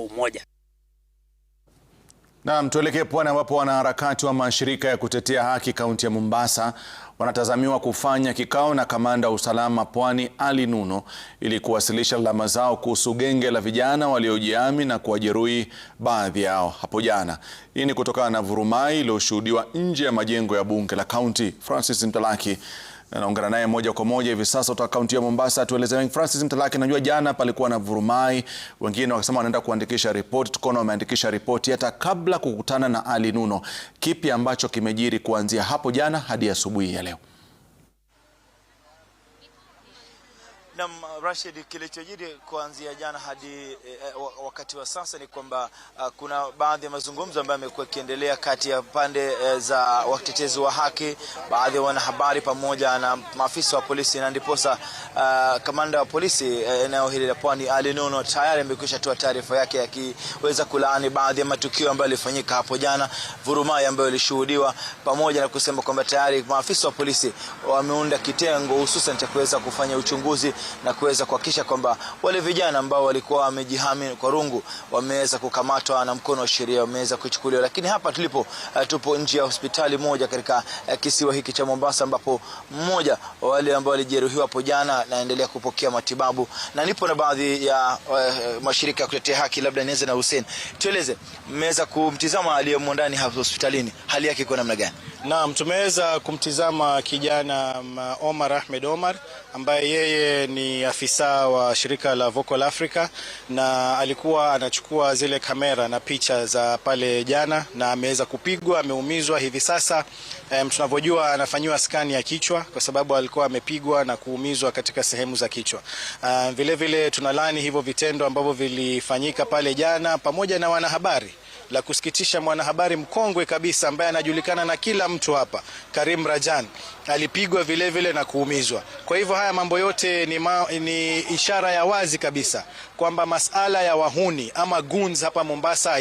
umoja. Naam, tuelekee Pwani ambapo wanaharakati wa mashirika ya kutetea haki kaunti ya Mombasa wanatazamiwa kufanya kikao na kamanda wa usalama Pwani Ali Nuno ili kuwasilisha lalama zao kuhusu genge la vijana waliojihami na kuwajeruhi baadhi yao hapo jana. Hii ni kutokana na vurumai iliyoshuhudiwa nje ya majengo ya bunge la kaunti. Francis Mtalaki naungana naye moja kwa moja hivi sasa kutoka kaunti ya Mombasa. Tueleze Francis Mtalaki, najua jana palikuwa na vurumai, wengine wakasema wanaenda kuandikisha ripoti, tukaona wameandikisha ripoti hata kabla kukutana na Ali Nuno. Kipi ambacho kimejiri kuanzia hapo jana hadi asubuhi ya leo? Na Rashid, kilichojiri kuanzia jana hadi wakati wa sasa ni kwamba kuna baadhi ya mazungumzo ambayo yamekuwa yakiendelea kati ya pande za watetezi wa haki, baadhi ya wanahabari pamoja na maafisa wa polisi, na ndiposa kamanda wa polisi eneo hili la Pwani Ali Nuno tayari amekwisha toa taarifa yake akiweza kulaani baadhi ya matukio ambayo yalifanyika hapo jana, vurumai ambayo ilishuhudiwa, pamoja na kusema kwamba tayari maafisa wa polisi wameunda kitengo hususan cha kuweza kufanya uchunguzi na kuweza kuhakikisha kwamba wale vijana ambao walikuwa wamejihami kwa rungu wameweza kukamatwa na mkono wa sheria, wameweza kuchukuliwa. Lakini hapa tupo nje ya hospitali moja katika kisiwa hiki cha Mombasa, ambapo mmoja wa wale ambao walijeruhiwa hapo jana naendelea kupokea matibabu, na nipo na baadhi ya mashirika ya kutetea haki. Labda nianze na Hussein, tueleze, mmeweza kumtizama aliyemo ndani hapa hospitalini, hali yake iko namna gani? Naam, tumeweza kumtizama kijana Omar Ahmed Omar ambaye yeye ni afisa wa shirika la Vocal Africa, na alikuwa anachukua zile kamera na picha za pale jana, na ameweza kupigwa, ameumizwa. Hivi sasa tunavyojua anafanyiwa skani ya kichwa kwa sababu alikuwa amepigwa na kuumizwa katika sehemu za kichwa. Vile vile tunalani hivyo vitendo ambavyo vilifanyika pale jana, pamoja na wanahabari. La kusikitisha, mwanahabari mkongwe kabisa ambaye anajulikana na kila mtu hapa, Karim Rajan, alipigwa vile vile na kuumizwa. Kwa hivyo haya mambo yote ni ishara ya wazi kabisa kwamba masala ya wahuni ama goons hapa Mombasa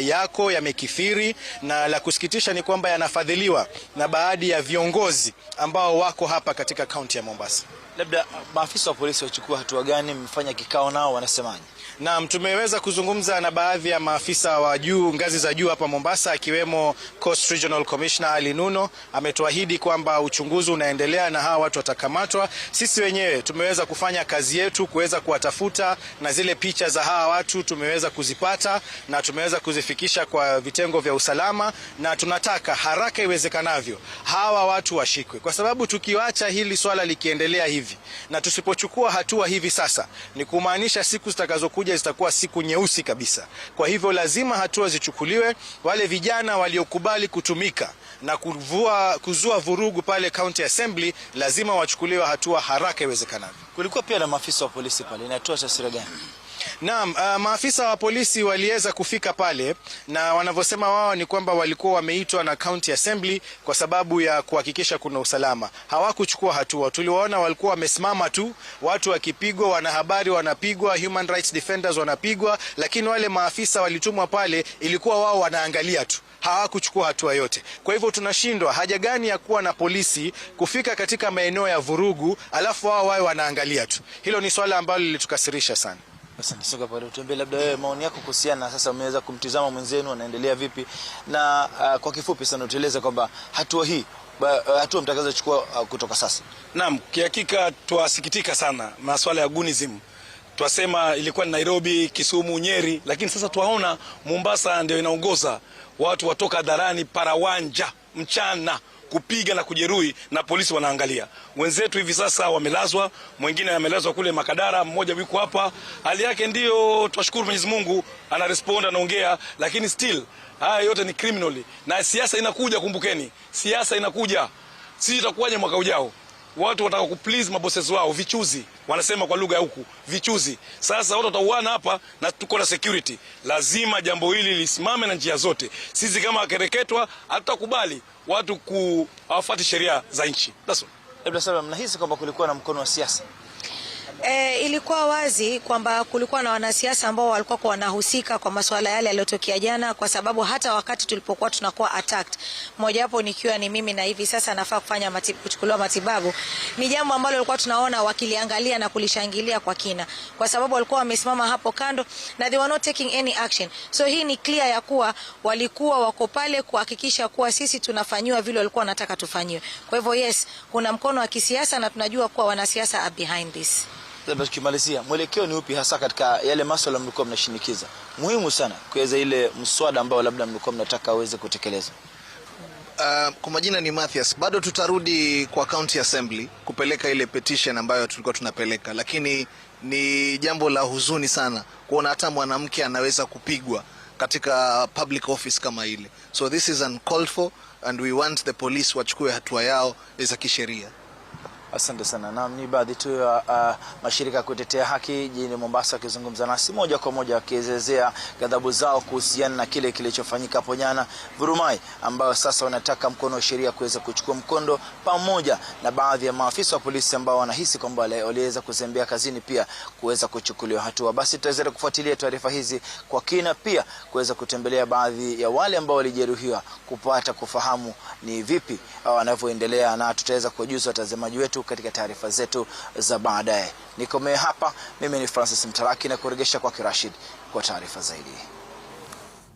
yamekithiri, na la kusikitisha ni kwamba yanafadhiliwa na baadhi ya viongozi ambao wako hapa katika kaunti ya Mombasa. Labda maafisa wa polisi wachukua hatua gani? Mmefanya kikao nao, wanasemaje? Naam, tumeweza kuzungumza na baadhi ya maafisa wa juu, ngazi za juu hapa Mombasa, akiwemo Coast Regional Commissioner Ali Nuno. Ametuahidi kwamba uchunguzi unaendelea na hawa watu watakamatwa. Sisi wenyewe tumeweza kufanya kazi yetu kuweza kuwatafuta, na zile picha za hawa watu tumeweza kuzipata na tumeweza kuzifikisha kwa vitengo vya usalama, na tunataka haraka iwezekanavyo hawa watu washikwe, kwa sababu tukiacha hili swala likiendelea hivi na tusipochukua hatua hivi sasa, ni kumaanisha siku zitakazokuja zitakuwa siku nyeusi kabisa. Kwa hivyo lazima hatua zichukuliwe. Wale vijana waliokubali kutumika na kuzua vurugu pale County Assembly lazima wachukuliwe hatua haraka iwezekanavyo. Kulikuwa pia na maafisa wa polisi pale, inatoa taswira gani? Naam, maafisa wa polisi waliweza kufika pale, na wanavyosema wao ni kwamba walikuwa wameitwa na County Assembly kwa sababu ya kuhakikisha kuna usalama. Hawakuchukua hatua. Tuliwaona walikuwa wamesimama tu, watu wakipigwa, wanahabari wanapigwa, human rights defenders wanapigwa, lakini wale maafisa walitumwa pale ilikuwa wao wanaangalia tu, hawakuchukua hatua yote. Kwa hivyo tunashindwa, haja gani ya kuwa na polisi kufika katika maeneo ya vurugu alafu wao wanaangalia tu? Hilo ni swala ambalo lilitukasirisha sana. Asante. Soka pale, tuambie labda wewe maoni yako kuhusiana na sasa umeweza kumtizama mwenzenu anaendelea vipi, na kwa kifupi sana utueleze kwamba hatua mtakazochukua kutoka sasa. Naam, kihakika tuwasikitika sana masuala ya gunism. Tuwasema ilikuwa ni Nairobi, Kisumu, Nyeri, lakini sasa tuwaona Mombasa ndio inaongoza. Watu watoka hadharani parawanja mchana kupiga na kujeruhi, na polisi wanaangalia. Wenzetu hivi sasa wamelazwa, mwingine amelazwa kule Makadara, mmoja yuko hapa. Hali yake ndio tunashukuru Mwenyezi Mungu, ana respond, anaongea, lakini still haya yote ni criminally. Na siasa inakuja, kumbukeni, siasa inakuja. Sisi tutakuwaje mwaka ujao? Watu wataka kuplease mabosses wao, vichuzi wanasema kwa lugha ya huku, vichuzi. Sasa watu watauana hapa na tuko na security. Lazima jambo hili lisimame na njia zote. Sisi kama kereketwa hatutakubali watu kuwafuata sheria za nchi. That's all. Labda sababu mnahisi kwamba kulikuwa na mkono wa siasa? Ilikuwa wazi kwamba kulikuwa na wanasiasa ambao walikuwa wanahusika kwa masuala yale yaliyotokea jana, kwa sababu hata wakati tulipokuwa tunakuwa attacked, mmoja wapo nikiwa ni mimi na hivi sasa nafaa kuchukuliwa matibabu, ni jambo ambalo walikuwa tunaona wakiliangalia na kulishangilia kwa kina, kwa sababu walikuwa wamesimama hapo kando na they were not taking any action. So hii ni clear ya kuwa walikuwa wako pale kuhakikisha kuwa sisi tunafanyiwa vile walikuwa wanataka tufanyiwe. Kwa hivyo yes, kuna mkono wa kisiasa na tunajua kuwa wanasiasa are behind this. Tukimalizia, mwelekeo ni upi hasa katika yale masuala mlikuwa mnashinikiza? Muhimu sana kuweza ile mswada ambao labda mlikuwa mnataka aweze kutekelezwa. Kwa majina ni Mathias. Bado tutarudi kwa county assembly kupeleka ile petition ambayo tulikuwa tunapeleka, lakini ni jambo la huzuni sana kuona hata mwanamke anaweza kupigwa katika public office kama ile. So this is uncalled for and we want the police wachukue hatua yao za kisheria. Asante sana. Naam, ni baadhi tu ya mashirika ya kutetea haki jijini Mombasa akizungumza nasi moja kwa moja akielezea ghadhabu zao kuhusiana na kile kilichofanyika hapo jana Vurumai, ambao sasa wanataka mkono wa sheria kuweza kuchukua mkondo, pamoja na baadhi ya maafisa wa polisi ambao wanahisi kwamba waliweza kuzembea kazini pia kuweza kuchukuliwa hatua. Basi tutaweza kufuatilia taarifa hizi kwa kina, pia kuweza kutembelea baadhi ya wale ambao walijeruhiwa kupata kufahamu ni vipi wanavyoendelea, na tutaweza kujuza watazamaji wetu katika taarifa zetu za baadaye. Nikomee hapa, mimi ni Francis Mtalaki na kuregesha kwa Rashid kwa taarifa zaidi.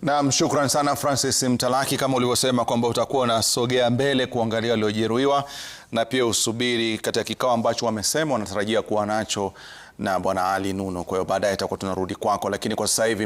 Naam, shukran sana Francis Mtalaki. Kama ulivyosema kwamba utakuwa unasogea mbele kuangalia waliojeruhiwa na pia usubiri katika kikao ambacho wamesema wanatarajia kuwa nacho na Bwana Ali Nuno. Kwa hiyo baadaye tutakuwa tunarudi kwako, lakini kwa sasa hivi